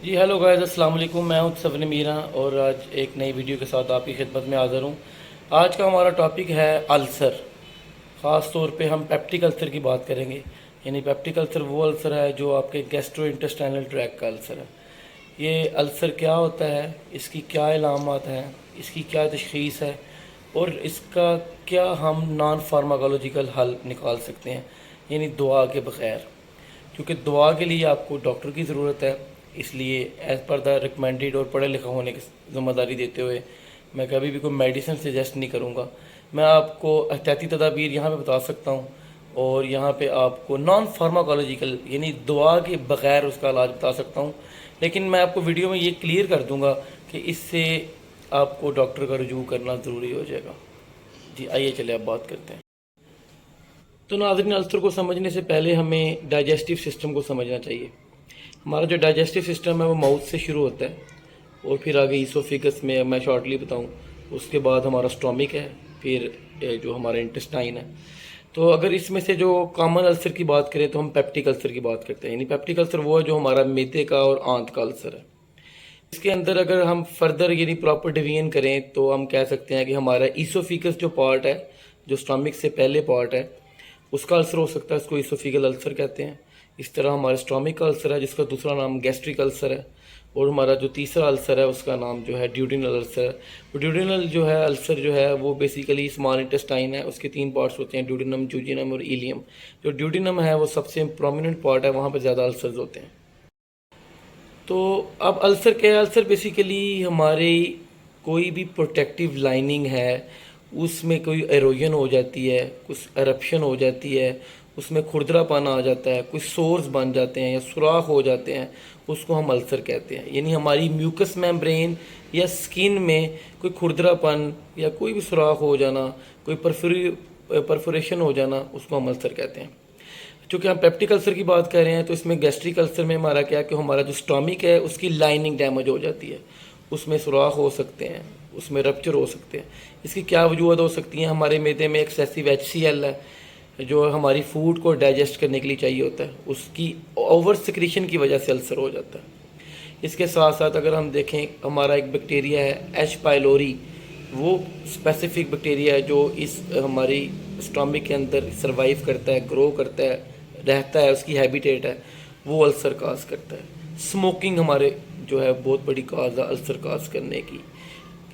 जी hello guys, अस्सलाम वालेकुम। मैं हूं सफन मीरा और आज एक नई वीडियो के साथ आपकी खिदमत में हाज़िर हूं। आज का हमारा टॉपिक है अल्सर। ख़ास तौर पे हम पेप्टिक अल्सर की बात करेंगे। यानी पेप्टिक अल्सर वो अल्सर है जो आपके गैस्ट्रो इंटेस्टाइनल ट्रैक का अल्सर है। ये अल्सर क्या होता है, इसकी क्या इलामात हैं, इसकी क्या तशख़ीस है और इसका क्या हम नॉन फार्माकोलॉजिकल हल निकाल सकते हैं, यानी दुआ के बग़ैर। क्योंकि दुआ के लिए आपको डॉक्टर की ज़रूरत है, इसलिए एज़ पर द रिकमेंडेड और पढ़े लिखा होने की ज़िम्मेदारी देते हुए मैं कभी भी कोई मेडिसिन सजेस्ट नहीं करूँगा। मैं आपको एहतियाती तदाबीर यहाँ पे बता सकता हूँ और यहाँ पे आपको नॉन फार्माकोलॉजिकल यानी दुआ के बग़ैर उसका इलाज बता सकता हूँ। लेकिन मैं आपको वीडियो में ये क्लियर कर दूँगा कि इससे आपको डॉक्टर का रुजू करना ज़रूरी हो जाएगा। जी आइए चले अब बात करते हैं। तो नाज़रीन, अल्सर को समझने से पहले हमें डाइजेस्टिव सिस्टम को समझना चाहिए। हमारा जो डाइजेस्टिव सिस्टम है वो माउथ से शुरू होता है और फिर आगे ईसोफिगस में मैं शॉर्टली बताऊं, उसके बाद हमारा स्टोमिक है, फिर जो हमारा इंटेस्टाइन है। तो अगर इसमें से जो कॉमन अल्सर की बात करें तो हम पेप्टिक अल्सर की बात करते हैं। यानी पेप्टिक अल्सर वो है जो हमारा मैदे का और आंत का अल्सर है। इसके अंदर अगर हम फर्दर यानी प्रॉपर डिवीजन करें तो हम कह सकते हैं कि हमारा ईसोफिगस जो पार्ट है, जो स्टोमिक से पहले पार्ट है, उसका अल्सर हो सकता है, उसको ईसोफिगल अल्सर कहते हैं। इस तरह हमारे स्टोमिक का अल्सर है जिसका दूसरा नाम गैस्ट्रिक अल्सर है, और हमारा जो तीसरा अल्सर है उसका नाम जो है ड्यूडिनल अल्सर है। तो ड्यूडिनल जो है अल्सर जो है वो बेसिकली स्मॉल इंटेस्टाइन है, उसके तीन पार्ट्स होते हैं, ड्यूडिनम, जूजिनम और इलियम। जो ड्यूडिनम है वो सबसे प्रोमिनेंट पार्ट है, वहाँ पर ज़्यादा अल्सर्स होते हैं। तो अब अल्सर क्या है? अल्सर बेसिकली हमारी कोई भी प्रोटेक्टिव लाइनिंग है उसमें कोई एरोजन हो जाती है, कुछ एरप्शन हो जाती है, उसमें खुरदरापन आ जाता है, कुछ सोर्स बन जाते हैं या सुराख हो जाते हैं, उसको हम अल्सर कहते हैं। यानी हमारी म्यूकस मेम्ब्रेन या स्किन में कोई खुरदरापन या कोई भी सुराख हो जाना, कोई परफोरेशन हो जाना, उसको हम अल्सर कहते हैं। चूँकि हम पेप्टिक अल्सर की बात कर रहे हैं तो इसमें गैस्ट्रिक अल्सर में हमारा क्या कि हमारा जो स्टोमिक है उसकी लाइनिंग डैमेज हो जाती है, उसमें सुराख हो सकते हैं, उसमें रप्चर हो सकते हैं। इसकी क्या वजूहत हो सकती हैं? हमारे मैदे में एक्सेसिव HCl है जो हमारी फूड को डाइजेस्ट करने के लिए चाहिए होता है, उसकी ओवर सिक्रीशन की वजह से अल्सर हो जाता है। इसके साथ साथ अगर हम देखें, हमारा एक बैक्टीरिया है H. पाइलोरी, वो स्पेसिफिक बैक्टीरिया है जो इस हमारी स्टोमिक के अंदर सर्वाइव करता है, ग्रो करता है, रहता है, उसकी हैबिटेट है, वो अल्सर काज करता है। स्मोकिंग हमारे जो है बहुत बड़ी काज है अल्सर काज करने की।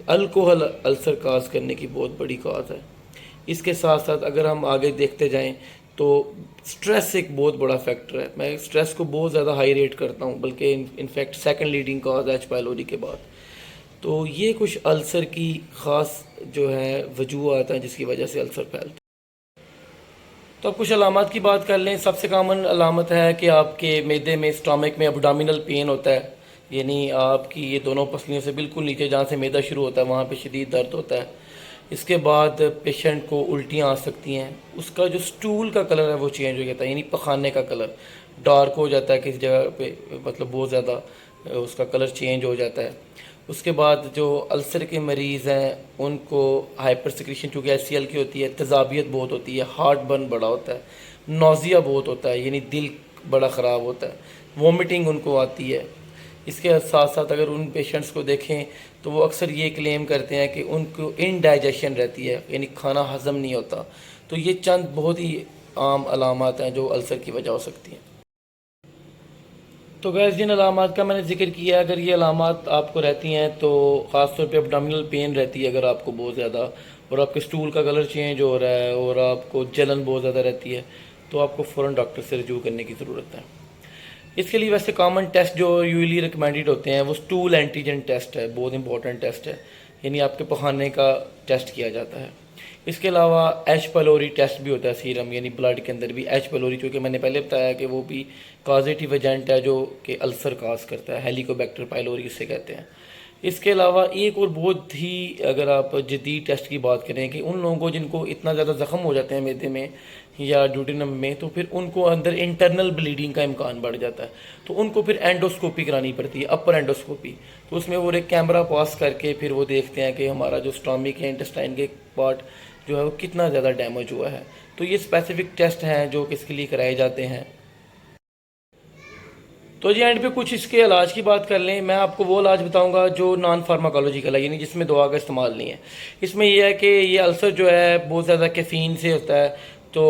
अल्कोहल अल्सर काज करने की बहुत बड़ी काज है। इसके साथ साथ अगर हम आगे देखते जाएं तो स्ट्रेस एक बहुत बड़ा फैक्टर है। मैं स्ट्रेस को बहुत ज़्यादा हाई रेट करता हूं, बल्कि इनफैक्ट सेकंड लीडिंग काज है H. पाइलोरी के बाद। तो ये कुछ अल्सर की ख़ास जो है वजूहत हैं जिसकी वजह से अल्सर फैलता है। तो अब कुछ अलामत की बात कर लें। सबसे कॉमन अलामत है कि आपके मैदे में, स्टोमिक में एब्डोमिनल पेन होता है। यानी आपकी ये दोनों पसलियों से बिल्कुल नीचे जहाँ से मैदा शुरू होता है वहाँ पे शदीद दर्द होता है। इसके बाद पेशेंट को उल्टियाँ आ सकती हैं। उसका जो स्टूल का कलर है वो चेंज हो जाता है, यानी पखाने का कलर डार्क हो जाता है किसी जगह पे, मतलब बहुत ज़्यादा उसका कलर चेंज हो जाता है। उसके बाद जो अल्सर के मरीज़ हैं उनको हाइपर सिक्रीशन चूँकि HCl की होती है, तेज़ाबियत बहुत होती है, हार्ट बर्न बड़ा होता है, नौजिया बहुत होता है, यानी दिल बड़ा ख़राब होता है, वॉमिटिंग उनको आती है। इसके साथ साथ अगर उन पेशेंट्स को देखें तो वो अक्सर ये क्लेम करते हैं कि उनको इनडाइजेशन रहती है, यानी खाना हज़म नहीं होता। तो ये चंद बहुत ही आम अलामात हैं जो अल्सर की वजह हो सकती हैं। तो गैस, जिन अलामात का मैंने जिक्र किया, अगर ये अलामात आपको रहती हैं तो ख़ास तौर पे एब्डोमिनल पेन रहती है अगर आपको बहुत ज़्यादा, और आपके स्टूल का कलर चेंज हो रहा है और आपको जलन बहुत ज़्यादा रहती है, तो आपको फ़ौरन डॉक्टर से रजू करने की ज़रूरत है। इसके लिए वैसे कॉमन टेस्ट जो यूजली रिकमेंडेड होते हैं वो स्टूल एंटीजन टेस्ट है, बहुत इंपॉर्टेंट टेस्ट है, यानी आपके पखाने का टेस्ट किया जाता है। इसके अलावा H. पाइलोरी टेस्ट भी होता है सीरम, यानी ब्लड के अंदर भी H. पाइलोरी, चूँकि मैंने पहले बताया कि वो भी काजेटिव एजेंट है जो कि अल्सर काज करता है, हेलिकोबैक्टर पाइलोरी इसे कहते हैं। इसके अलावा एक और बहुत ही, अगर आप जदीद टेस्ट की बात करें, कि उन लोगों को जिनको इतना ज़्यादा ज़ख्म हो जाते हैं मैदे में या ड्यूडेनम में, तो फिर उनको अंदर इंटरनल ब्लीडिंग का इम्कान बढ़ जाता है, तो उनको फिर एंडोस्कोपी करानी पड़ती है, अपर एंडोस्कोपी। तो उसमें वो एक कैमरा पास करके फिर वो देखते हैं कि हमारा जो स्टोमिक है, इंटेस्टाइन के पार्ट जो है वो कितना ज़्यादा डैमेज हुआ है। तो ये स्पेसिफिक टेस्ट हैं जो किसके लिए कराए जाते हैं। तो تو جی اینڈ پہ کچھ اس کے علاج کی بات کر لیں. میں آپ کو وہ علاج بتاؤں گا جو نان فارماکولوجیکل ہے، یعنی جس میں دوا کا استعمال نہیں ہے. اس میں یہ ہے کہ یہ السر جو ہے بہت زیادہ کیفین سے ہوتا ہے، تو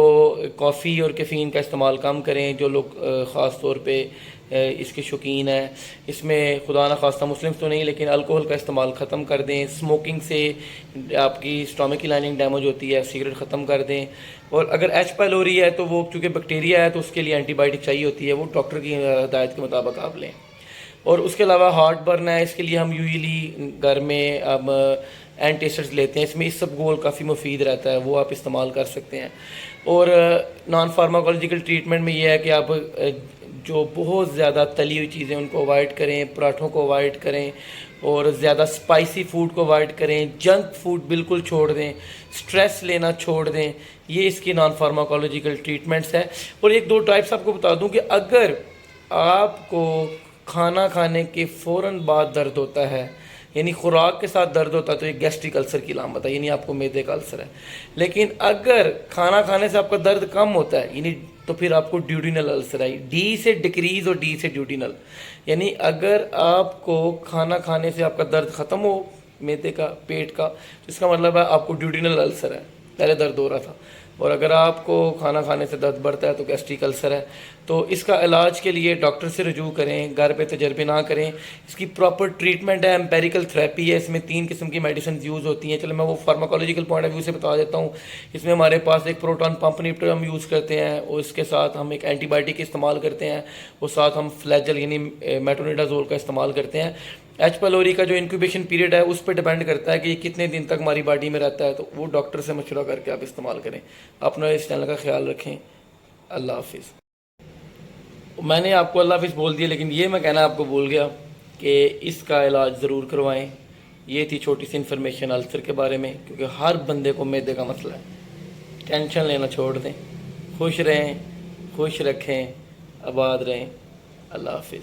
کافی اور کیفین کا استعمال کم کریں. جو لوگ خاص طور پہ اس کے شوقین ہیں، اس میں خدا نخواستہ مسلم تو نہیں لیکن الکوہل کا استعمال ختم کر دیں. اسموکنگ سے آپ کی اسٹامک کی لائننگ ڈیمیج ہوتی ہے، سگریٹ ختم کر دیں. اور اگر ایچ پیلوری ہے تو وہ چونکہ بیکٹیریا ہے تو اس کے لیے اینٹی بائیوٹک چاہیے ہوتی ہے، وہ ڈاکٹر کی ہدایت کے مطابق آپ لیں. اور اس کے علاوہ ہارٹ برن ہے، اس کے لیے ہم یوزلی گھر میں اب اینٹی ایسڈز لیتے ہیں. اس میں اسبگول کافی مفید رہتا ہے، وہ آپ استعمال کر سکتے ہیں. اور نان فارماکولوجیکل ٹریٹمنٹ میں یہ ہے کہ آپ جو بہت زیادہ تلی ہوئی چیزیں ان کو اوائڈ کریں، پراٹھوں کو اوائڈ کریں، اور زیادہ اسپائسی فوڈ کو اوائڈ کریں. جنک فوڈ بالکل چھوڑ دیں، سٹریس لینا چھوڑ دیں. یہ اس کی نان فارماکولوجیکل ٹریٹمنٹس ہے. اور ایک دو ٹائپس آپ کو بتا دوں کہ اگر آپ کو کھانا کھانے کے فوراً بعد درد ہوتا ہے، یعنی خوراک کے ساتھ درد ہوتا ہے، تو یہ گیسٹرک السر کی علامت ہے، یعنی آپ کو معدے کا السر ہے. لیکن اگر کھانا کھانے سے آپ کا درد کم ہوتا ہے، یعنی تو پھر آپ کو ڈیوڈینل السر ہے. ڈی سے ڈکریز اور ڈی سے ڈیوڈینل، یعنی اگر آپ کو کھانا کھانے سے آپ کا درد ختم ہو معدے کا، پیٹ کا، تو اس کا مطلب ہے آپ کو ڈیوڈینل السر ہے، پہلے درد ہو رہا تھا. اور اگر آپ کو کھانا کھانے سے درد بڑھتا ہے تو گیسٹرک السر ہے. تو اس کا علاج کے لیے ڈاکٹر سے رجوع کریں، گھر پہ تجربے نہ کریں. اس کی پراپر ٹریٹمنٹ ہے، امپیریکل تھراپی ہے. اس میں 3 قسم کی میڈیسنز یوز ہوتی ہیں. چلو میں وہ فارماکولوجیکل پوائنٹ آف ویو سے بتا دیتا ہوں. اس میں ہمارے پاس ایک پروٹون پمپ انہیبٹر ہم یوز کرتے ہیں، اور اس کے ساتھ ہم ایک اینٹی بائیوٹک استعمال کرتے ہیں، اور ساتھ ہم فلیجل یعنی میٹرونیڈازول کا استعمال کرتے ہیں. ایچ پیلوری کا جو انکیوبیشن پیریڈ ہے اس پہ ڈیپینڈ کرتا ہے کہ یہ کتنے دن تک ہماری باڈی میں رہتا ہے، تو وہ ڈاکٹر سے مشورہ کر کے آپ استعمال کریں. اپنا اس چینل کا خیال رکھیں. اللہ حافظ. میں نے آپ کو اللہ حافظ بول دیا، لیکن یہ میں کہنا آپ کو بھول گیا کہ اس کا علاج ضرور کروائیں. یہ تھی چھوٹی سی انفارمیشن السر کے بارے میں، کیونکہ ہر بندے کو معدے کا مسئلہ ہے. ٹینشن لینا چھوڑ دیں، خوش رہیں، خوش رکھیں، آباد رہیں. اللہ حافظ.